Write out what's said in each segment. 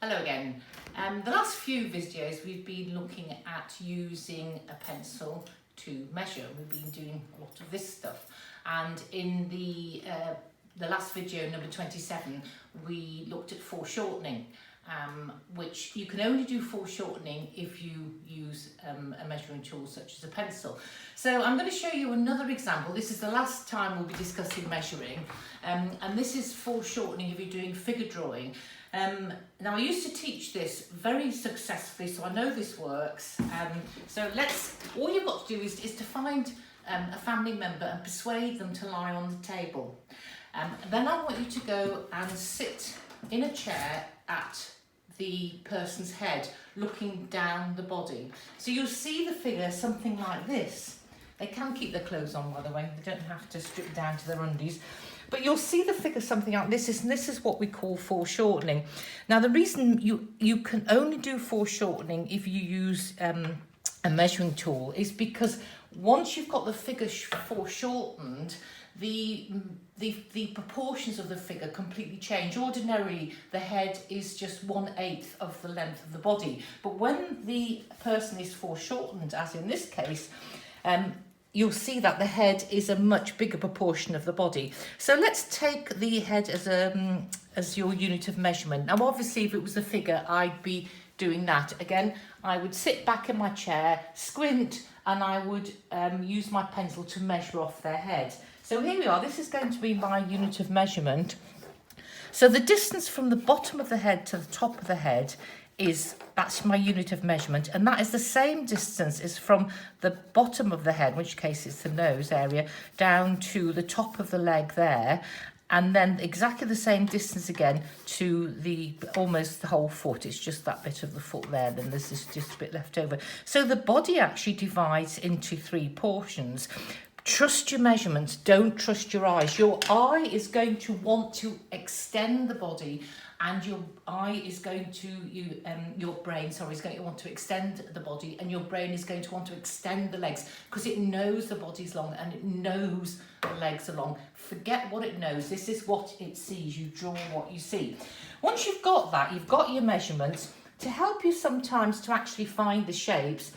Hello again. The last few videos we've been looking at using a pencil to measure. We've been doing a lot of this stuff, and in the last video, number 27, we looked at foreshortening, which you can only do foreshortening if you use a measuring tool such as a pencil. So I'm going to show you another example. This is the last time we'll be discussing measuring, and this is foreshortening if you're doing figure drawing. Now I used to teach this very successfully, so I know this works. So all you've got to do is to find a family member and persuade them to lie on the table. Then I want you to go and sit in a chair at the person's head, looking down the body. So you'll see the figure something like this. They can keep their clothes on, by the way. They don't have to strip down to their undies. But you'll see the figure something like this, and this is what we call foreshortening. Now, the reason you can only do foreshortening if you use a measuring tool is because once you've got the figure foreshortened, the proportions of the figure completely change. Ordinarily, the head is just 1/8 of the length of the body. But when the person is foreshortened, as in this case, you'll see that the head is a much bigger proportion of the body. So let's take the head as your unit of measurement. Now, obviously, if it was a figure, I'd be doing that. Again, I would sit back in my chair, squint, and I would use my pencil to measure off their head. So here we are. This is going to be my unit of measurement. So the distance from the bottom of the head to the top of the head that's my unit of measurement, and that is the same distance as from the bottom of the head, in which case it's the nose area, down to the top of the leg there, and then exactly the same distance again to almost the whole foot. It's just that bit of the foot there, then there's just a bit left over. So the body actually divides into 3 portions. Trust your measurements, don't trust your eyes. Your eye is going to want to extend the body, and your brain is going to want to extend the body, and your brain is going to want to extend the legs, because it knows the body's long and it knows the legs are long. Forget what it knows. This is what it sees. You draw what you see. Once you've got that, you've got your measurements. To help you sometimes to actually find the shapes,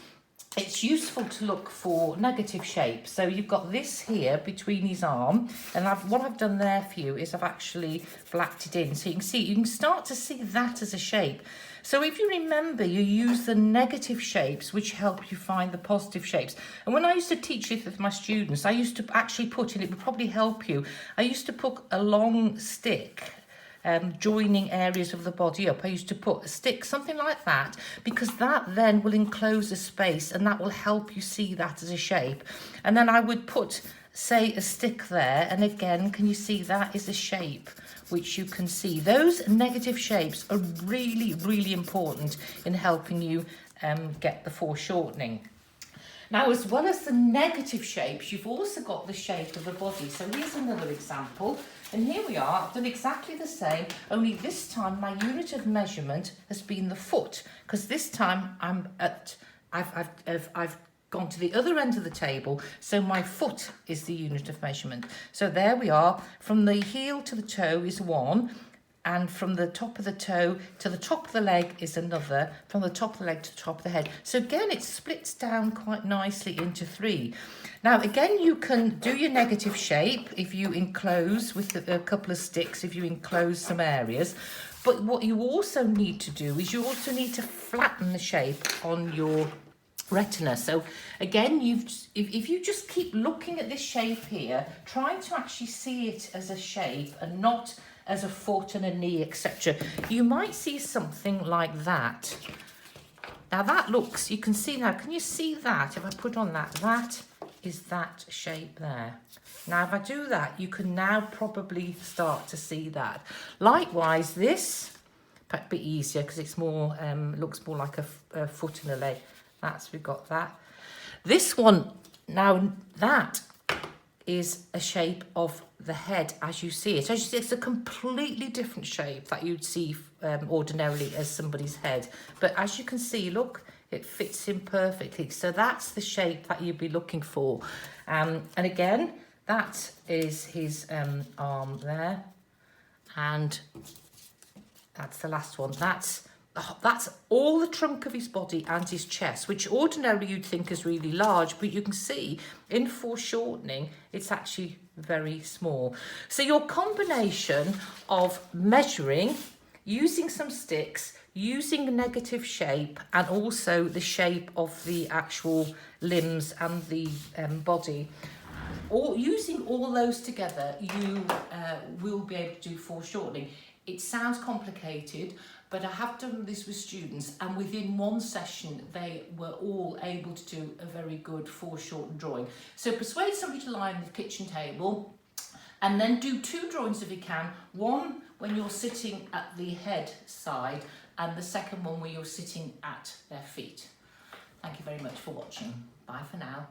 it's useful to look for negative shapes. So you've got this here between his arm, and what I've done there for you is I've actually blacked it in. So you can start to see that as a shape. So if you remember, you use the negative shapes, which help you find the positive shapes. And when I used to teach this with my students, I used to actually put in, it would probably help you, I used to put a long stick joining areas of the body up. I used to put a stick, something like that, because that then will enclose a space, and that will help you see that as a shape. And then I would put, say, a stick there, and again, can you see that is a shape which you can see? Those negative shapes are really, really important in helping you get the foreshortening. Now, as well as the negative shapes, you've also got the shape of the body. So here's another example. And here we are. I've done exactly the same, only this time my unit of measurement has been the foot, because this time I've gone to the other end of the table, so my foot is the unit of measurement. So there we are. From the heel to the toe is 1. And from the top of the toe to the top of the leg is another, from the top of the leg to the top of the head. So again, it splits down quite nicely into 3. Now, again, you can do your negative shape if you enclose with a couple of sticks, if you enclose some areas. But what you also need to do is you also need to flatten the shape on your retina. So again, if you just keep looking at this shape here, trying to actually see it as a shape and not as a foot and a knee, etc., you might see something like that. Now that looks, you can see now, can you see that? If I put on that is that shape there. Now if I do that, you can now probably start to see that. Likewise, this, a bit easier because it's more, looks more like a foot and a leg. We've got that. This one, now that is a shape of the head as you see it. As you see, it's a completely different shape that you'd see ordinarily as somebody's head. But as you can see, look, it fits in perfectly. So that's the shape that you'd be looking for. And again, that is his arm there. And that's the last one. That's that's all the trunk of his body and his chest, which ordinarily you'd think is really large, but you can see in foreshortening it's actually very small. So your combination of measuring, using some sticks, using the negative shape, and also the shape of the actual limbs and the body, using all those together, you will be able to do foreshortening. It sounds complicated, but I have done this with students, and within one session they were all able to do a very good foreshortened drawing. So persuade somebody to lie on the kitchen table and then do 2 drawings if you can. One when you're sitting at the head side, and the second one where you're sitting at their feet. Thank you very much for watching. Bye for now.